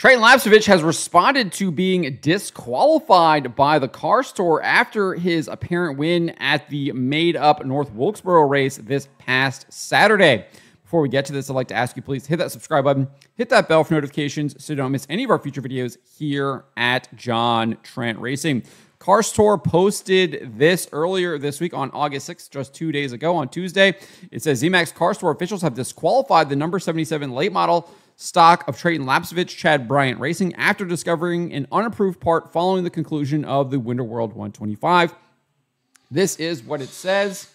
Treyten Lapcevich has responded to being disqualified by the car store after his apparent win at the made-up North Wilkesboro race this past Saturday. Before we get to this, I'd like to ask you, please hit that subscribe button, hit that bell for notifications so you don't miss any of our future videos here at John Trent Racing. Car Store posted this earlier this week on August 6th, just 2 days ago on Tuesday. It says ZMAX Car Store officials have disqualified the number 77 late model stock of Treyten Lapcevich, Chad Bryant Racing, after discovering an unapproved part following the conclusion of the Winter World 125. This is what it says.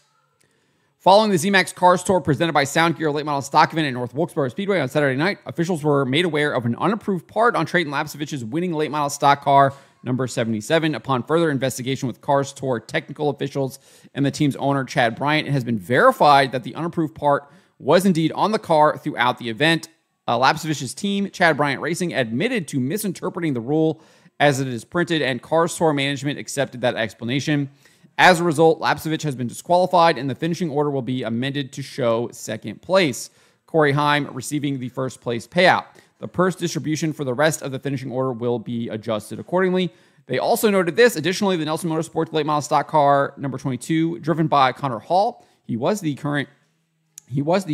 Following the ZMAX Car Store presented by Sound Gear late model stock event at North Wilkesboro Speedway on Saturday night, officials were made aware of an unapproved part on Treyten Lapcevich's winning late model stock car, number 77. Upon further investigation with Car Store technical officials and the team's owner, Chad Bryant, it has been verified that the unapproved part was indeed on the car throughout the event. Lapcevich's team, Chad Bryant Racing, admitted to misinterpreting the rule as it is printed, and Car Store management accepted that explanation. As a result, Lapcevich has been disqualified, and the finishing order will be amended to show second place. Corey Heim receiving the first place payout. The purse distribution for the rest of the finishing order will be adjusted accordingly. They also noted this. Additionally, the Nelson Motorsports late model stock car number 22, driven by Connor Hall, he was the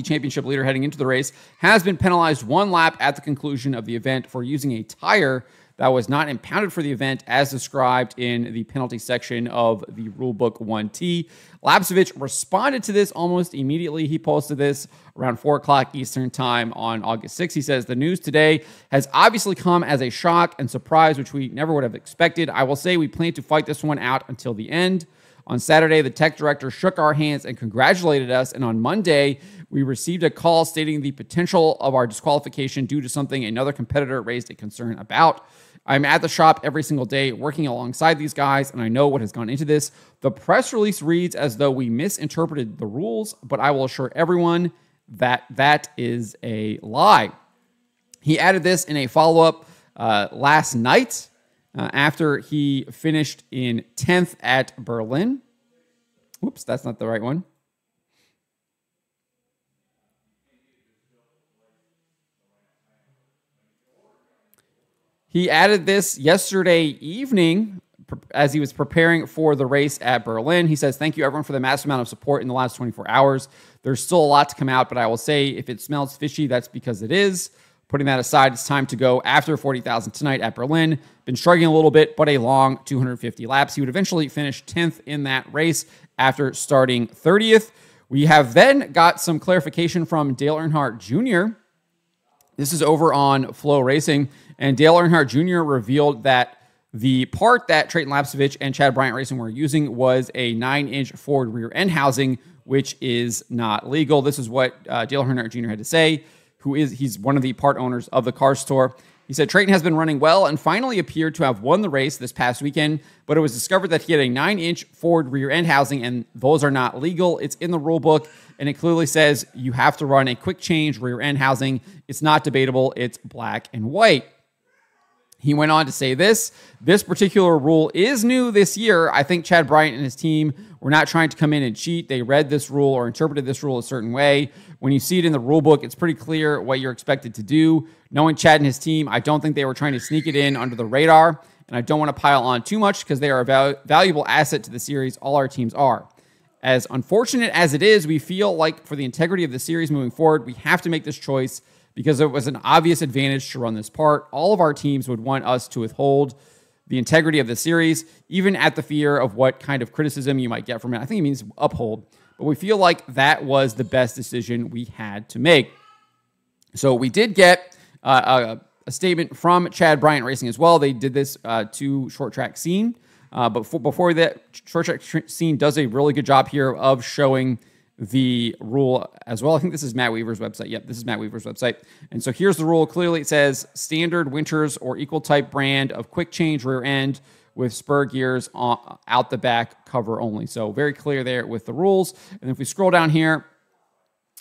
championship leader heading into the race, has been penalized 1 lap at the conclusion of the event for using a tire that was not impounded for the event as described in the penalty section of the Rulebook 1T. Lapcevich responded to this almost immediately. He posted this around 4 o'clock Eastern time on August 6th. He says, "The news today has obviously come as a shock and surprise, which we never would have expected. I will say we plan to fight this one out until the end. On Saturday, the tech director shook our hands and congratulated us, and on Monday, we received a call stating the potential of our disqualification due to something another competitor raised a concern about. I'm at the shop every single day working alongside these guys, and I know what has gone into this. The press release reads as though we misinterpreted the rules, but I will assure everyone that that is a lie." He added this in a follow-up last night, after he finished in 10th at Berlin. Whoops, that's not the right one. He added this yesterday evening as he was preparing for the race at Berlin. He says, "Thank you, everyone, for the massive amount of support in the last 24 hours. There's still a lot to come out, but I will say if it smells fishy, that's because it is. Putting that aside, it's time to go after 40,000 tonight at Berlin. Been struggling a little bit, but a long 250 laps. He would eventually finish 10th in that race after starting 30th. We have then got some clarification from Dale Earnhardt Jr. This is over on Flow Racing, and Dale Earnhardt Jr. revealed that the part that Treyten Lapcevich and Chad Bryant Racing were using was a 9-inch forward rear end housing, which is not legal. This is what Dale Earnhardt Jr. had to say. He's one of the part owners of the Car Store. He said, "Treyten has been running well and finally appeared to have won the race this past weekend, but it was discovered that he had a 9-inch forward rear end housing, and those are not legal. It's in the rule book, and it clearly says you have to run a quick change rear end housing. It's not debatable. It's black and white." He went on to say this particular rule is new this year. I think Chad Bryant and his team were not trying to come in and cheat. They read this rule or interpreted this rule a certain way. When you see it in the rule book, it's pretty clear what you're expected to do. Knowing Chad and his team, I don't think they were trying to sneak it in under the radar, and I don't want to pile on too much because they are a valuable asset to the series. All our teams are. As unfortunate as it is, we feel like for the integrity of the series moving forward, we have to make this choice because it was an obvious advantage to run this part. All of our teams would want us to withhold the integrity of the series, even at the fear of what kind of criticism you might get from it. I think it means uphold. But we feel like that was the best decision we had to make. So we did get a statement from Chad Bryant Racing as well. They did this to Short Track Scene. But before that, Short Track Scene does a really good job here of showing the rule as well. I think this is Matt Weaver's website. Yep, this is Matt Weaver's website. And so here's the rule. Clearly it says standard Winters or equal type brand of quick change rear end with spur gears out the back, cover only. So very clear there with the rules. And if we scroll down here,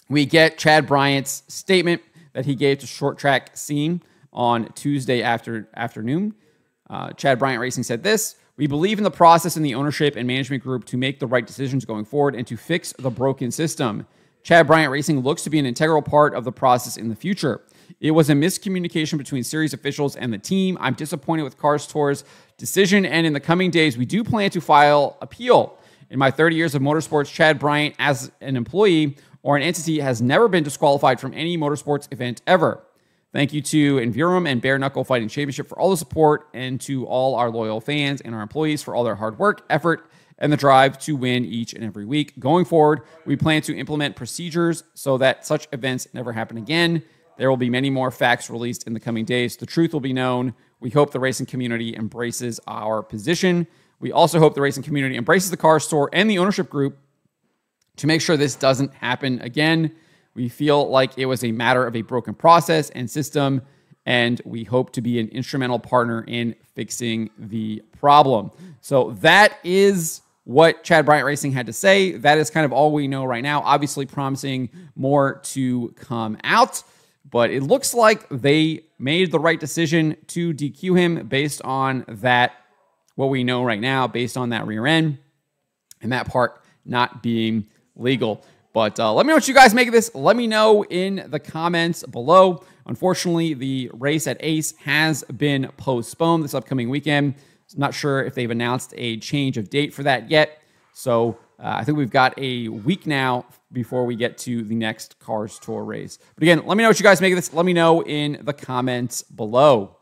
we get Chad Bryant's statement that he gave to Short Track Scene on Tuesday afternoon. Chad Bryant Racing said this: "We believe in the process and the ownership and management group to make the right decisions going forward and to fix the broken system. Chad Bryant Racing looks to be an integral part of the process in the future. It was a miscommunication between series officials and the team. I'm disappointed with Cars Tour's decision, and in the coming days, we do plan to file appeal. In my 30 years of motorsports, Chad Bryant, as an employee or an entity, has never been disqualified from any motorsports event ever. Thank you to Envirum and Bare Knuckle Fighting Championship for all the support, and to all our loyal fans and our employees for all their hard work, effort, and the drive to win each and every week. Going forward, we plan to implement procedures so that such events never happen again. There will be many more facts released in the coming days. The truth will be known. We hope the racing community embraces our position. We also hope the racing community embraces the Cars Tour and the ownership group to make sure this doesn't happen again. We feel like it was a matter of a broken process and system, and we hope to be an instrumental partner in fixing the problem. So that is what Chad Bryant Racing had to say. That is kind of all we know right now. Obviously promising more to come out, but it looks like they made the right decision to DQ him based on that, what we know right now, based on that rear end and that part not being legal. But let me know what you guys make of this. Let me know in the comments below. Unfortunately, the race at Ace has been postponed this upcoming weekend. I'm not sure if they've announced a change of date for that yet. So I think we've got a week now before we get to the next Cars Tour race. But again, let me know what you guys make of this. Let me know in the comments below.